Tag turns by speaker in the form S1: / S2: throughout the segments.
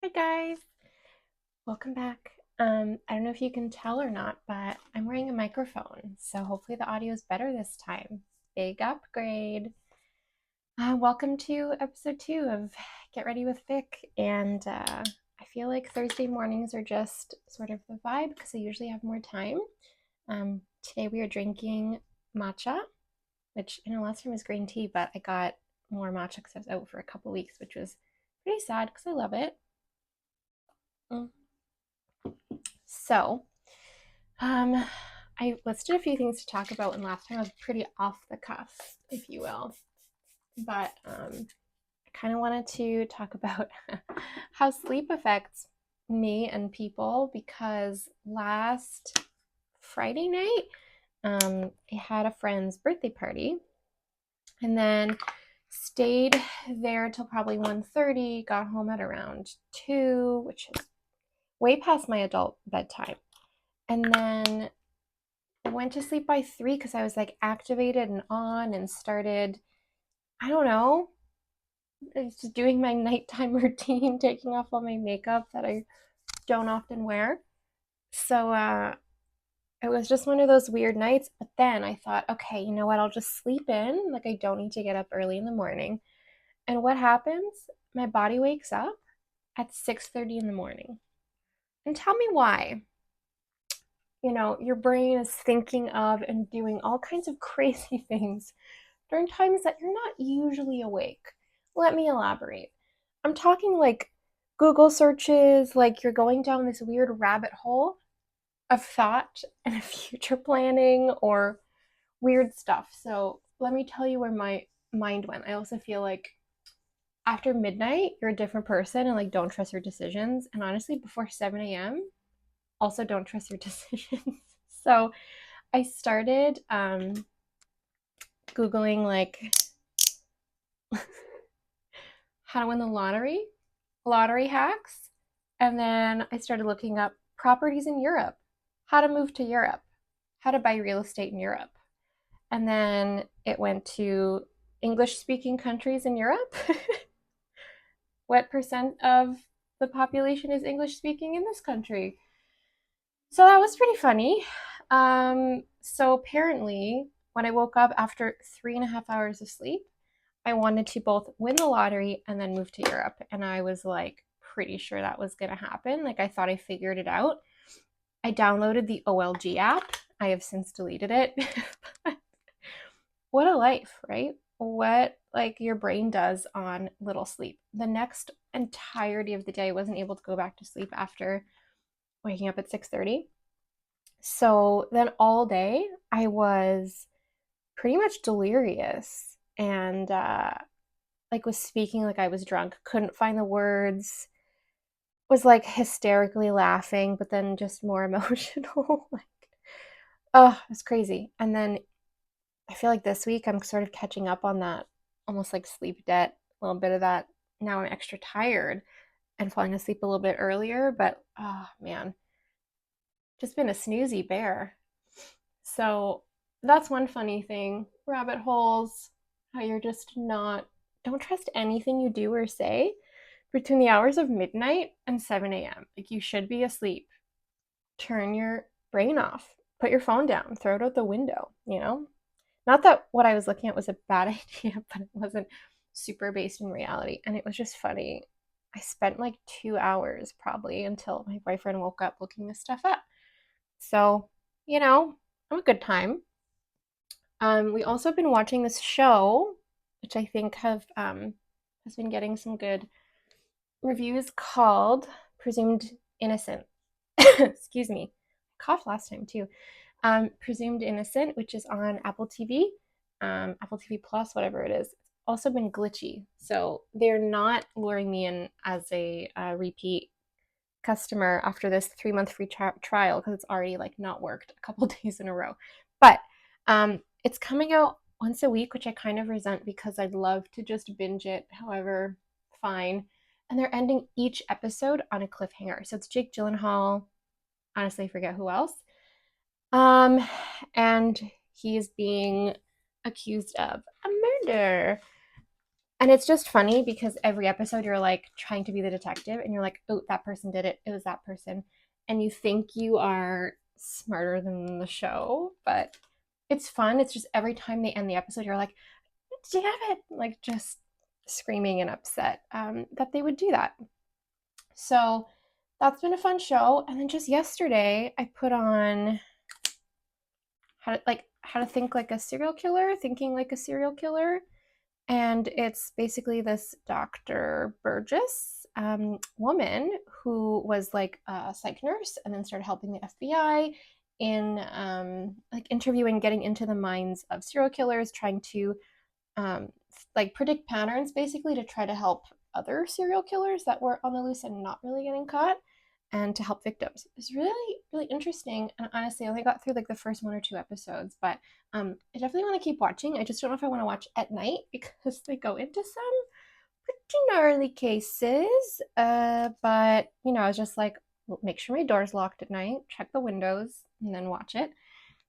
S1: Hi guys, welcome back. I don't know if you can tell or not, but I'm wearing a microphone, so hopefully the audio is better this time. Big upgrade. Welcome to episode 2 of Get Ready with Vic, and I feel like Thursday mornings are just sort of the vibe because I usually have more time. Today we are drinking matcha, which I know last time was green tea, but I got more matcha because I was out for a couple weeks, which was pretty sad because I love it. Mm. So, Um, I listed a few things to talk about, and last time I was pretty off the cuff, if you will. But I kind of wanted to talk about how sleep affects me and people because last Friday night, I had a friend's birthday party, and then stayed there till probably 1:30. Got home at around 2, which is way past my adult bedtime. And then I went to sleep by 3 because I was like activated and on and started, I don't know, just doing my nighttime routine, taking off all my makeup that I don't often wear. So it was just one of those weird nights. But then I thought, okay, you know what? I'll just sleep in. Like I don't need to get up early in the morning. And what happens? My body wakes up at 6:30 in the morning. And tell me why. Your brain is thinking of and doing all kinds of crazy things during times that you're not usually awake. Let me elaborate. I'm talking like Google searches, like you're going down this weird rabbit hole of thought and future planning or weird stuff. So let me tell you where my mind went. I also feel like after midnight, you're a different person and like don't trust your decisions. And honestly, before 7 a.m., also don't trust your decisions. So I started Googling like how to win the lottery hacks. And then I started looking up properties in Europe, how to move to Europe, how to buy real estate in Europe. And then it went to English speaking countries in Europe. What percent of the population is English speaking in this country? So that was pretty funny. So apparently, when I woke up after 3.5 hours of sleep, I wanted to both win the lottery and then move to Europe. And I was like pretty sure that was going to happen. Like I thought I figured it out. I downloaded the OLG app. I have since deleted it. What a life, right? What like your brain does on little sleep. The next entirety of the day I wasn't able to go back to sleep after waking up at 6:30. So then all day I was pretty much delirious and like was speaking like I was drunk, couldn't find the words, was like hysterically laughing, but then just more emotional. Like, oh, it was crazy. And then I feel like this week I'm sort of catching up on that almost like sleep debt, a little bit of that. Now I'm extra tired and falling asleep a little bit earlier, but oh man, just been a snoozy bear. So that's one funny thing. Rabbit holes, how you're just not, don't trust anything you do or say between the hours of midnight and 7 a.m. Like you should be asleep. Turn your brain off, put your phone down, throw it out the window. Not that what I was looking at was a bad idea, but it wasn't super based in reality. And it was just funny. I spent like 2 hours probably until my boyfriend woke up looking this stuff up. So, I'm a good time. We also have been watching this show, which I think has been getting some good reviews called Presumed Innocent. Excuse me. Coughed last time too. Presumed Innocent, which is on Apple TV, Apple TV Plus, whatever it is. It's also been glitchy, so they're not luring me in as a repeat customer after this 3-month free trial because it's already like not worked a couple days in a row. But it's coming out once a week, which I kind of resent because I'd love to just binge it. However, fine. And they're ending each episode on a cliffhanger. So it's Jake Gyllenhaal. Honestly, I forget who else. Um, and he is being accused of a murder. And it's just funny because every episode you're like trying to be the detective and you're like, oh, that person did it. It was that person. And you think you are smarter than the show, but it's fun. It's just every time they end the episode, you're like, damn it. Like just screaming and upset that they would do that. So that's been a fun show. And then just yesterday, I put on how to think like a serial killer, thinking like a serial killer. And it's basically this Dr. Burgess woman who was like a psych nurse and then started helping the FBI in like interviewing, getting into the minds of serial killers, trying to um, like predict patterns basically to try to help other serial killers that were on the loose and not really getting caught and to help victims. It's really, really interesting. And honestly, I only got through like the first one or two episodes, but I definitely want to keep watching. I just don't know if I want to watch at night because they go into some pretty gnarly cases. But you know, I was just like, make sure my door's locked at night, check the windows, and then watch it.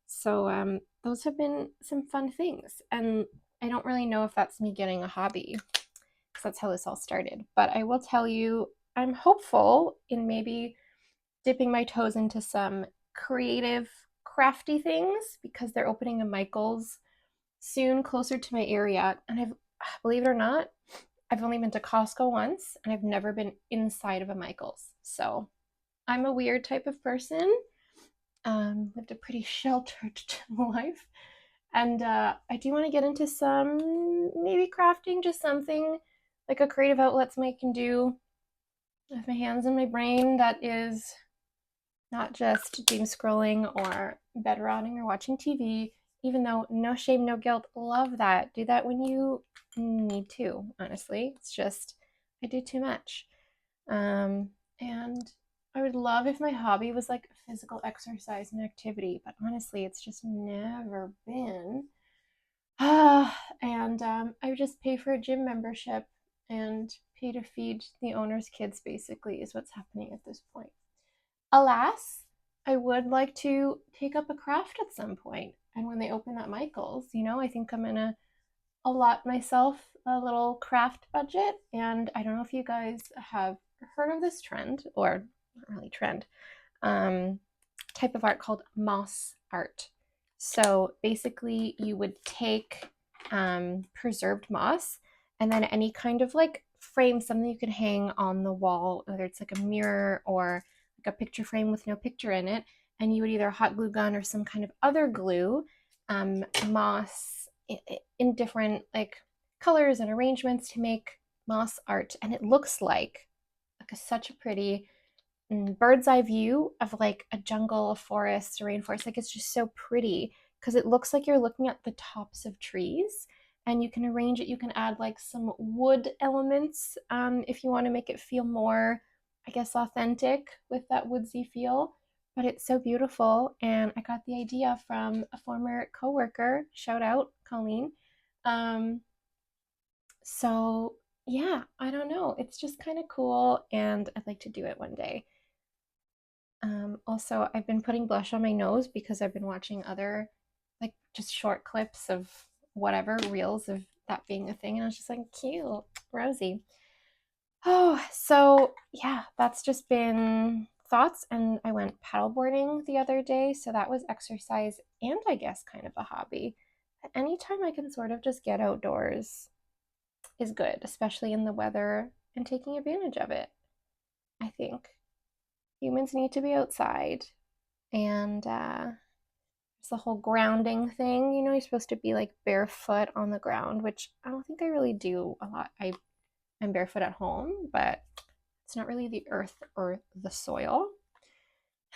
S1: So those have been some fun things. And I don't really know if that's me getting a hobby because that's how this all started. But I will tell you, I'm hopeful in maybe dipping my toes into some creative, crafty things because they're opening a Michael's soon closer to my area. And I've, believe it or not, I've only been to Costco once and I've never been inside of a Michael's. So I'm a weird type of person. Lived a pretty sheltered life. And I do want to get into some maybe crafting, just something like a creative outlet something I can do with my hands and my brain that is not just doom scrolling or bed rotting or watching TV, even though no shame, no guilt. Love that. Do that when you need to, honestly. It's just, I do too much. And I would love if my hobby was like physical exercise and activity, but honestly, it's just never been. And I would just pay for a gym membership and pay to feed the owner's kids, basically, is what's happening at this point. Alas, I would like to take up a craft at some point. And when they open at Michael's, you know, I think I'm gonna allot myself a little craft budget. And I don't know if you guys have heard of this trend, or not really trend, um, type of art called moss art. So basically, you would take preserved moss and then any kind of like frame, something you could hang on the wall, whether it's like a mirror or like a picture frame with no picture in it. And you would either hot glue gun or some kind of other glue moss in different like colors and arrangements to make moss art. And it looks such a pretty bird's eye view of like a jungle, a forest, a rainforest. Like it's just so pretty because it looks like you're looking at the tops of trees and you can arrange it. You can add like some wood elements if you want to make it feel more, I guess, authentic with that woodsy feel. But it's so beautiful. And I got the idea from a former coworker. Shout out, Colleen. Um, so yeah, I don't know. It's just kind of cool and I'd like to do it one day. Also, I've been putting blush on my nose because I've been watching other, like, just short clips of whatever, reels of that being a thing. And I was just like, cute, rosy. Oh, so yeah, that's just been thoughts. And I went paddleboarding the other day. So that was exercise and I guess kind of a hobby. Anytime I can sort of just get outdoors is good, especially in the weather and taking advantage of it, I think. Humans need to be outside and it's the whole grounding thing. You know, you're supposed to be like barefoot on the ground, which I don't think I really do a lot. I'm barefoot at home, but it's not really the earth or the soil.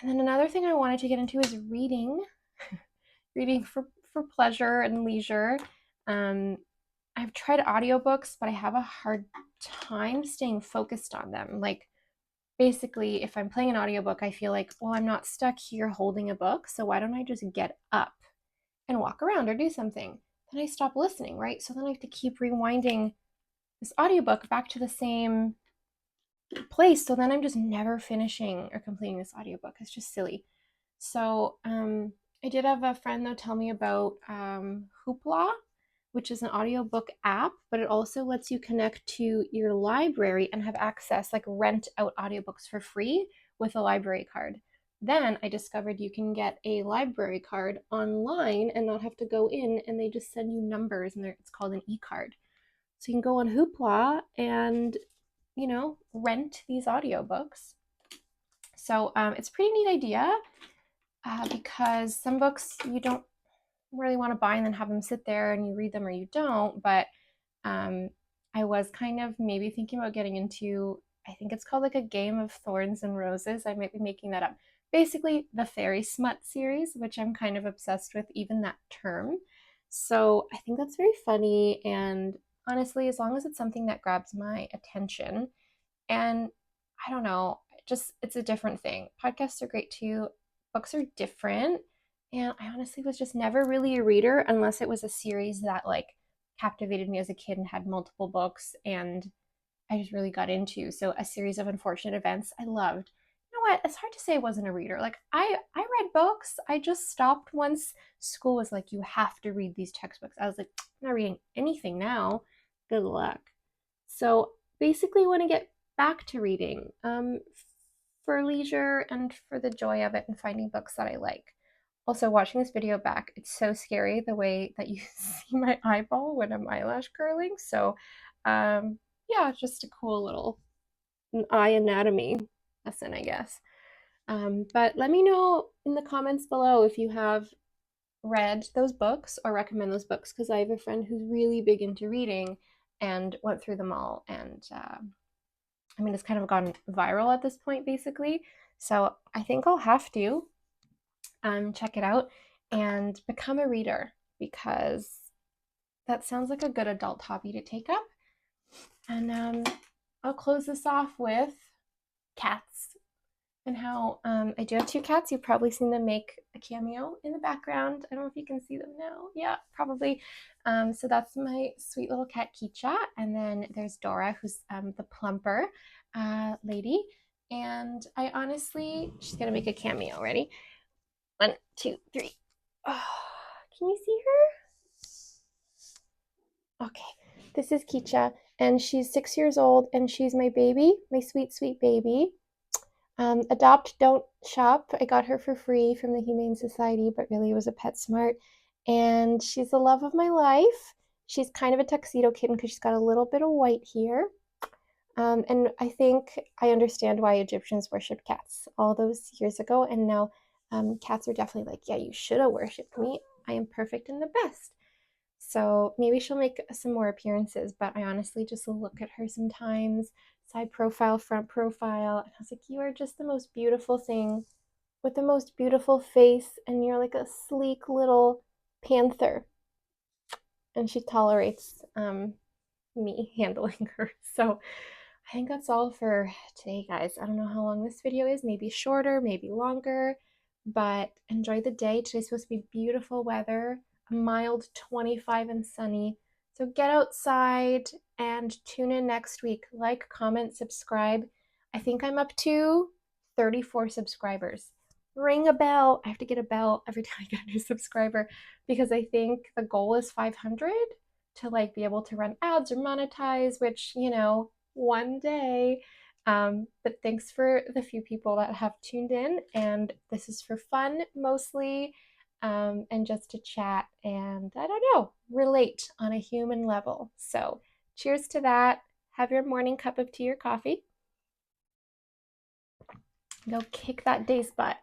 S1: And then another thing I wanted to get into is reading, reading for pleasure and leisure. Um, I've tried audiobooks, but I have a hard time staying focused on them. Like basically, if I'm playing an audiobook, I feel like, well, I'm not stuck here holding a book, so why don't I just get up and walk around or do something? Then I stop listening, right? So then I have to keep rewinding this audiobook back to the same place. So then I'm just never finishing or completing this audiobook. It's just silly. So I did have a friend though tell me about Hoopla, which is an audiobook app, but it also lets you connect to your library and have access, like rent out audiobooks for free with a library card. Then I discovered you can get a library card online and not have to go in, and they just send you numbers, and it's called an e-card. So you can go on Hoopla and, rent these audiobooks. So it's a pretty neat idea because some books you don't really want to buy and then have them sit there and you read them or you don't. But I was kind of maybe thinking about getting into, I think it's called like a Game of Thorns and Roses. I might be making that up. Basically, the fairy smut series, which I'm kind of obsessed with, even that term. So I think that's very funny. And honestly, as long as it's something that grabs my attention, and I don't know, just it's a different thing. Podcasts are great too. Books are different. And I honestly was just never really a reader unless it was a series that like captivated me as a kid and had multiple books and I just really got into. So a series of unfortunate events I loved. You know what? It's hard to say I wasn't a reader. Like I read books. I just stopped once school was like, you have to read these textbooks. I was like, I'm not reading anything now. Good luck. So basically want to get back to reading for leisure and for the joy of it and finding books that I like. Also, watching this video back, it's so scary the way that you see my eyeball when I'm eyelash curling. So, yeah, it's just a cool little eye anatomy lesson, I guess. But let me know in the comments below if you have read those books or recommend those books because I have a friend who's really big into reading and went through them all. And I mean, it's kind of gone viral at this point, basically. So I think I'll have to check it out and become a reader because that sounds like a good adult hobby to take up. And I'll close this off with cats and how I do have two cats. You've probably seen them make a cameo in the background. I don't know if you can see them now. Yeah, probably. So that's my sweet little cat Kitcha, and then there's Dora, who's the plumper lady. And I honestly, she's gonna make a cameo. Ready? 1, 2, 3. Oh, can you see her? Okay, this is Kitcha, and she's 6 years old, and she's my baby, my sweet, sweet baby. Adopt, don't shop. I got her for free from the Humane Society, but really it was a PetSmart. And she's the love of my life. She's kind of a tuxedo kitten because she's got a little bit of white here. And I think I understand why Egyptians worshipped cats all those years ago. And now cats are definitely like, yeah, you should have worshipped me. I am perfect and the best. So maybe she'll make some more appearances, but I honestly just look at her sometimes, side profile, front profile, and I was like, you are just the most beautiful thing with the most beautiful face, and you're like a sleek little panther. And she tolerates me handling her. So I think that's all for today, guys. I don't know how long this video is, maybe shorter, maybe longer, but enjoy the day. Today's supposed to be beautiful weather, a mild 25 and sunny. So get outside and tune in next week. Like, comment, subscribe. I think I'm up to 34 subscribers. Ring a bell. I have to get a bell every time I get a new subscriber because I think the goal is 500 to like be able to run ads or monetize, which, one day. But thanks for the few people that have tuned in, and this is for fun mostly, and just to chat and I don't know, relate on a human level. So cheers to that. Have your morning cup of tea or coffee. Go kick that day's butt.